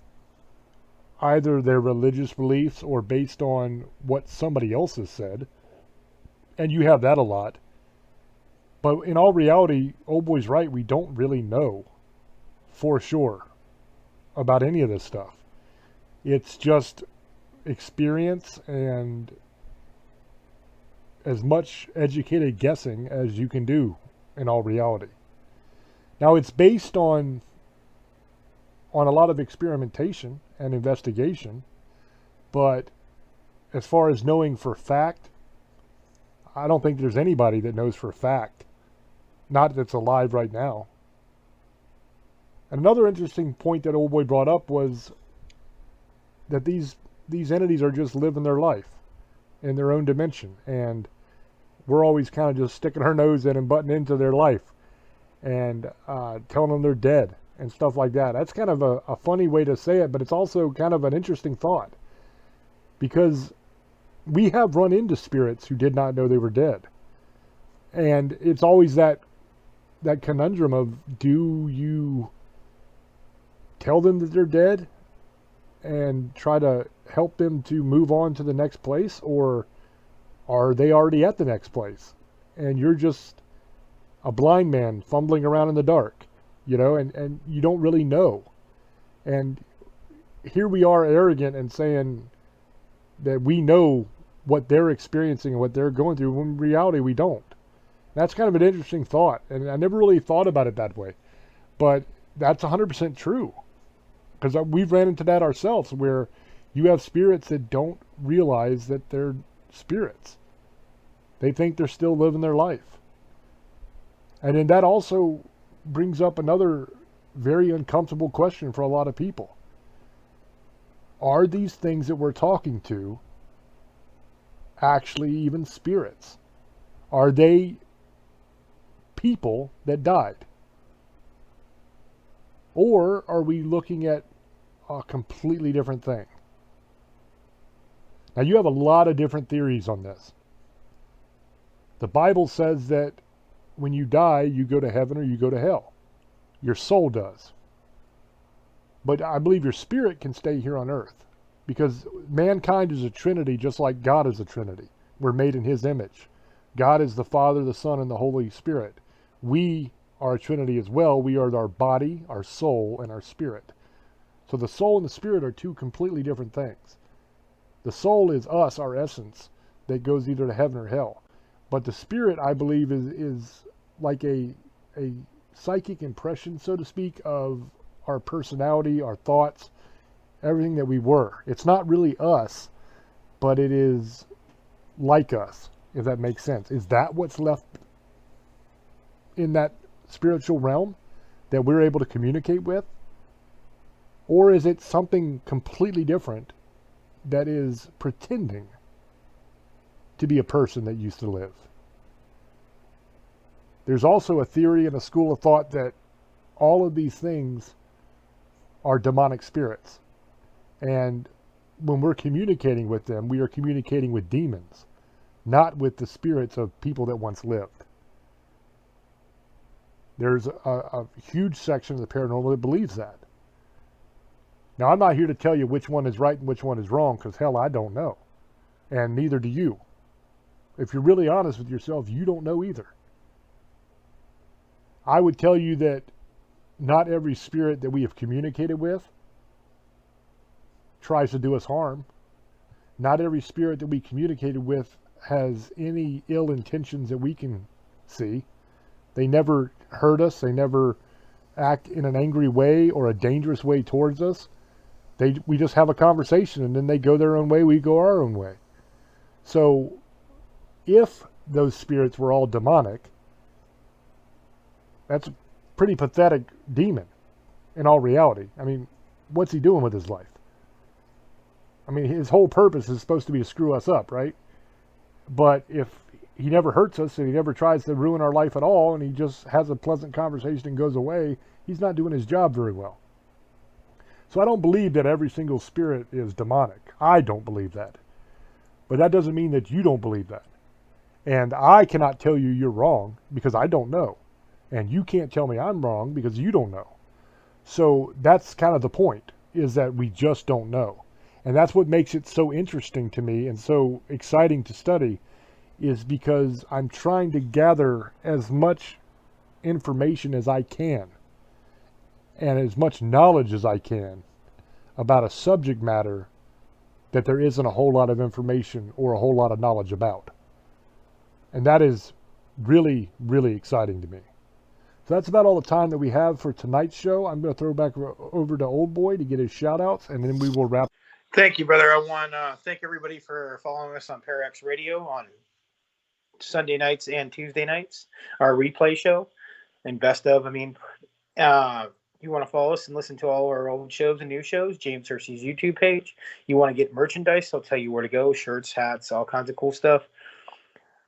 Speaker 3: either their religious beliefs or based on what somebody else has said. And you have that a lot. But in all reality, Old Boy's right, we don't really know for sure about any of this stuff. It's just experience and as much educated guessing as you can do in all reality. Now, it's based on a lot of experimentation and investigation, but as far as knowing for fact, I don't think there's anybody that knows for fact, not that's alive right now. And another interesting point that Old Boy brought up was that these entities are just living their life in their own dimension, and we're always kind of just sticking our nose in and butting into their life and telling them they're dead and stuff like that. That's kind of a funny way to say it, but it's also kind of an interesting thought, because we have run into spirits who did not know they were dead. And it's always that conundrum of, do you tell them that they're dead and try to help them to move on to the next place, or are they already at the next place and you're just a blind man fumbling around in the dark, and you don't really know. And here we are arrogant and saying that we know what they're experiencing and what they're going through, when in reality we don't. That's kind of an interesting thought, and I never really thought about it that way, but that's 100% true, because we've ran into that ourselves, where you have spirits that don't realize that they're spirits. They think they're still living their life. And then that also brings up another very uncomfortable question for a lot of people. Are these things that we're talking to actually even spirits? Are they people that died? Or are we looking at a completely different thing? Now, you have a lot of different theories on this. The Bible says that when you die, you go to heaven or you go to hell. Your soul does. But I believe your spirit can stay here on earth, because mankind is a trinity, just like God is a trinity. We're made in his image. God is the Father, the Son, and the Holy Spirit. We are a trinity as well. We are our body, our soul, and our spirit. So the soul and the spirit are two completely different things. The soul is us, our essence, that goes either to heaven or hell. But the spirit, I believe, is like a psychic impression, so to speak, of our personality, our thoughts, everything that we were. It's not really us, but it is like us, if that makes sense. Is that what's left in that spiritual realm that we're able to communicate with? Or is it something completely different that is pretending to be a person that used to live? There's also a theory and a school of thought that all of these things are demonic spirits. And when we're communicating with them, we are communicating with demons, not with the spirits of people that once lived. There's a huge section of the paranormal that believes that. Now, I'm not here to tell you which one is right and which one is wrong, because hell, I don't know. And neither do you. If you're really honest with yourself, you don't know either. I would tell you that not every spirit that we have communicated with tries to do us harm. Not every spirit that we communicated with has any ill intentions that we can see. They never hurt us. They never act in an angry way or a dangerous way towards us. We just have a conversation, and then they go their own way, we go our own way. So if those spirits were all demonic, that's a pretty pathetic demon in all reality. I mean, what's he doing with his life? I mean, his whole purpose is supposed to be to screw us up, right? But if he never hurts us and he never tries to ruin our life at all, and he just has a pleasant conversation and goes away, he's not doing his job very well. So I don't believe that every single spirit is demonic. I don't believe that. But that doesn't mean that you don't believe that. And I cannot tell you you're wrong because I don't know. And you can't tell me I'm wrong because you don't know. So that's kind of the point, is that we just don't know. And that's what makes it so interesting to me and so exciting to study, is because I'm trying to gather as much information as I can and as much knowledge as I can about a subject matter that there isn't a whole lot of information or a whole lot of knowledge about. And that is really, really exciting to me. So that's about all the time that we have for tonight's show. I'm going to throw back over to Old Boy to get his shout-outs, and then we will wrap.
Speaker 4: Thank you, brother. I want to thank everybody for following us on Parax Radio on Sunday nights and Tuesday nights, our replay show and best of. You want to follow us and listen to all our old shows and new shows, James Hersey's YouTube page. You want to get merchandise, I'll tell you where to go, shirts, hats, all kinds of cool stuff.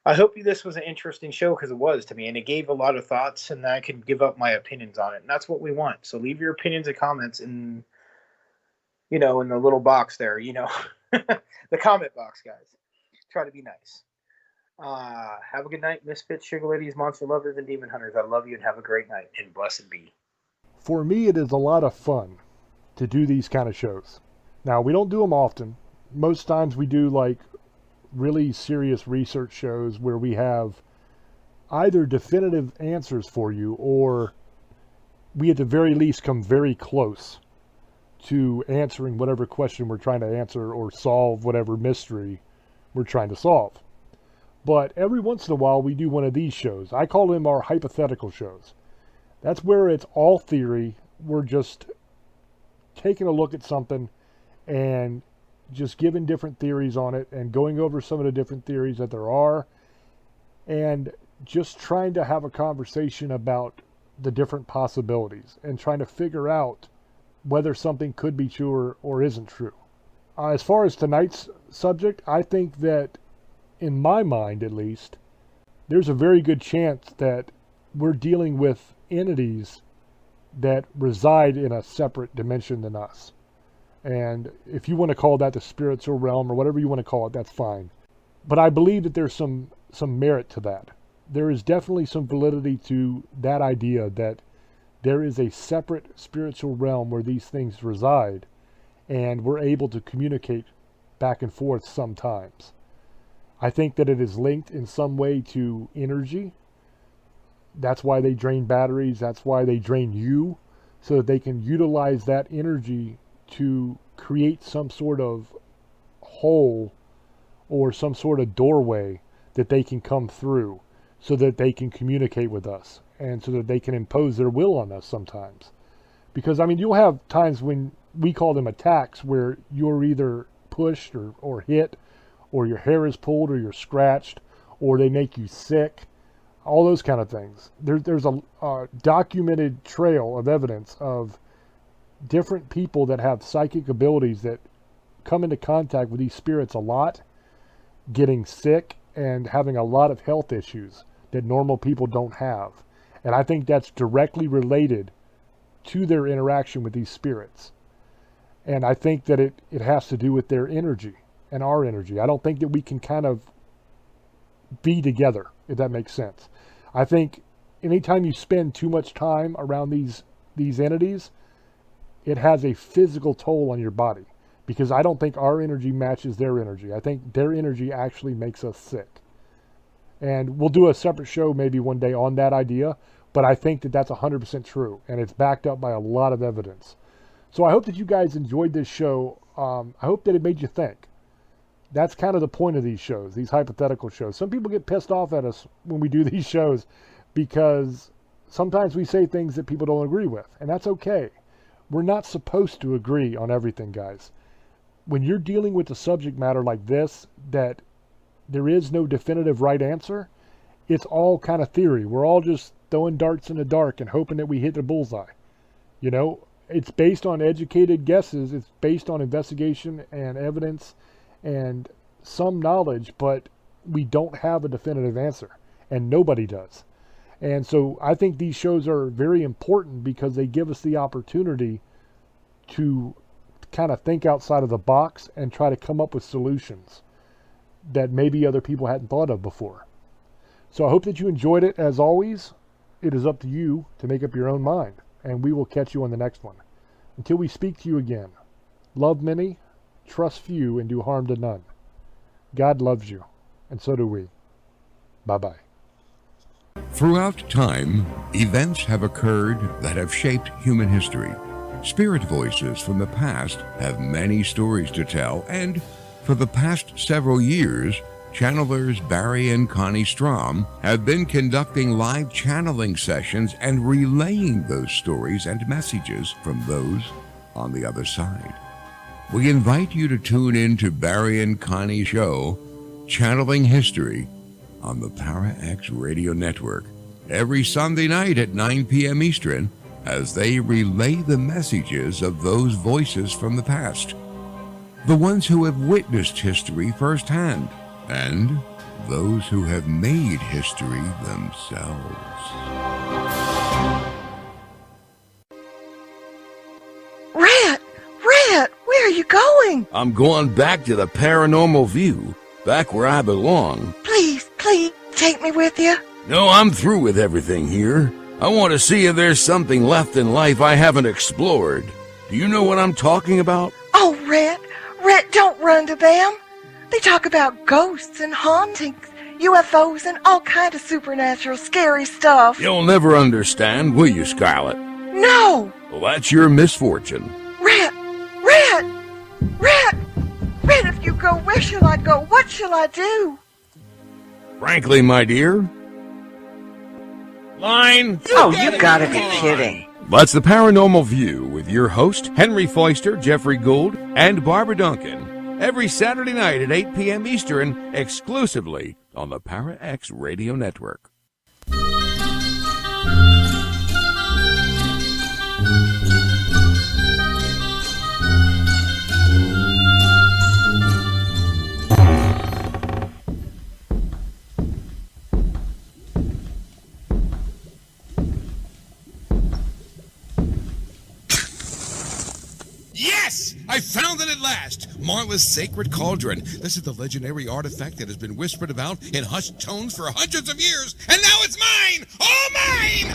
Speaker 4: I hope this was an interesting show, because it was to me, and it gave a lot of thoughts, and I could give up my opinions on it, and that's what we want. So leave your opinions and comments in the little box there, the comment box, guys. Try to be nice. Have a good night, misfits, sugar ladies, monster lovers, and demon hunters. I love you, and have a great night, and blessed be.
Speaker 3: For me, it is a lot of fun to do these kind of shows. Now, we don't do them often. Most times we do like really serious research shows where we have either definitive answers for you, or we at the very least come very close to answering whatever question we're trying to answer or solve whatever mystery we're trying to solve. But every once in a while we do one of these shows. I call them our hypothetical shows. That's where it's all theory. We're just taking a look at something and just giving different theories on it and going over some of the different theories that there are, and just trying to have a conversation about the different possibilities and trying to figure out whether something could be true or isn't true. As far as tonight's subject, I think that, in my mind at least, there's a very good chance that we're dealing with entities that reside in a separate dimension than us. And if you want to call that the spiritual realm or whatever you want to call it, that's fine. But I believe that there's some merit to that. There is definitely some validity to that idea that there is a separate spiritual realm where these things reside, and we're able to communicate back and forth sometimes. I think that it is linked in some way to energy. That's why they drain batteries. That's why they drain you, so that they can utilize that energy to create some sort of hole or some sort of doorway that they can come through, so that they can communicate with us and so that they can impose their will on us sometimes. Because, you'll have times when we call them attacks where you're either pushed or hit, or your hair is pulled, or you're scratched, or they make you sick. All those kind of things. There's a documented trail of evidence of different people that have psychic abilities that come into contact with these spirits a lot, getting sick and having a lot of health issues that normal people don't have. And I think that's directly related to their interaction with these spirits. And I think that it has to do with their energy and our energy. I don't think that we can kind of be together, if that makes sense. I think anytime you spend too much time around these entities, it has a physical toll on your body, because I don't think our energy matches their energy. I think their energy actually makes us sick. And we'll do a separate show maybe one day on that idea, but I think that that's 100% true, and it's backed up by a lot of evidence. So I hope that you guys enjoyed this show. I hope that it made you think. That's kind of the point of these shows, these hypothetical shows. Some people get pissed off at us when we do these shows because sometimes we say things that people don't agree with, and that's okay. We're not supposed to agree on everything, guys. When you're dealing with a subject matter like this, that there is no definitive right answer, it's all kind of theory. We're all just throwing darts in the dark and hoping that we hit the bullseye. You know, it's based on educated guesses. It's based on investigation and evidence and some knowledge, but we don't have a definitive answer, and nobody does. And so I think these shows are very important because they give us the opportunity to kind of think outside of the box and try to come up with solutions that maybe other people hadn't thought of before. So I hope that you enjoyed it. As always, it is up to you to make up your own mind, and we will catch you on the next one. Until we speak to you again, love many, trust few, and do harm to none. God loves you, and so do we. Bye-bye.
Speaker 5: Throughout time, events have occurred that have shaped human history. Spirit voices from the past have many stories to tell, and for the past several years, channelers Barry and Connie Strom have been conducting live channeling sessions and relaying those stories and messages from those on the other side. We invite you to tune in to Barry and Connie's show, Channeling History, on the Para-X Radio Network every Sunday night at 9 p.m. Eastern, as they relay the messages of those voices from the past, the ones who have witnessed history firsthand, and those who have made history themselves.
Speaker 6: Rat, where are you going?
Speaker 7: I'm going back to the Paranormal View, back where I belong.
Speaker 6: Please, take me with you.
Speaker 7: No, I'm through with everything here. I want to see if there's something left in life I haven't explored. Do you know what I'm talking about?
Speaker 6: Oh, Rat, don't run to them. They talk about ghosts and hauntings, UFOs, and all kind of supernatural scary stuff.
Speaker 7: You'll never understand, will you, Scarlet?
Speaker 6: No!
Speaker 7: Well, that's your misfortune.
Speaker 6: Rat, if you go, where shall I go? What shall I do?
Speaker 7: Frankly, my dear... Line!
Speaker 6: You gotta be kidding.
Speaker 7: That's the Paranormal View with your host, Henry Foister, Jeffrey Gould, and Barbara Duncan. Every Saturday night at 8 p.m. Eastern, exclusively on the Para-X Radio Network.
Speaker 5: Yes! I found it at last! Marla's Sacred Cauldron. This is the legendary artifact that has been whispered about in hushed tones for hundreds of years, and now it's mine! All mine!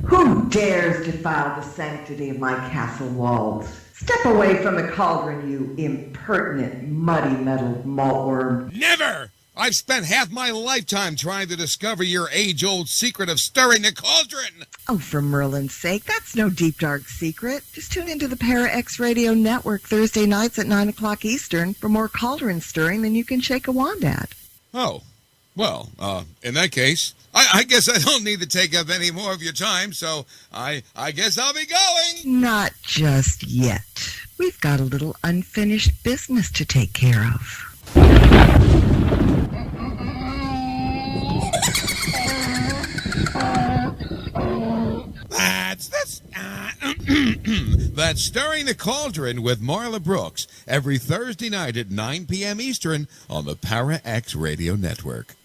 Speaker 6: Who dares defile the sanctity of my castle walls? Step away from the cauldron, you impertinent, muddy-metaled maltworm.
Speaker 5: Never! I've spent half my lifetime trying to discover your age-old secret of stirring the cauldron!
Speaker 6: Oh, for Merlin's sake, that's no deep, dark secret. Just tune into the Para-X Radio Network Thursday nights at 9 o'clock Eastern for more cauldron stirring than you can shake a wand at.
Speaker 5: Oh, well, in that case, I guess I don't need to take up any more of your time, so I guess I'll be going!
Speaker 6: Not just yet. We've got a little unfinished business to take care of.
Speaker 5: That's Stirring the Cauldron with Marla Brooks every Thursday night at 9 p.m. Eastern on the Para X Radio Network.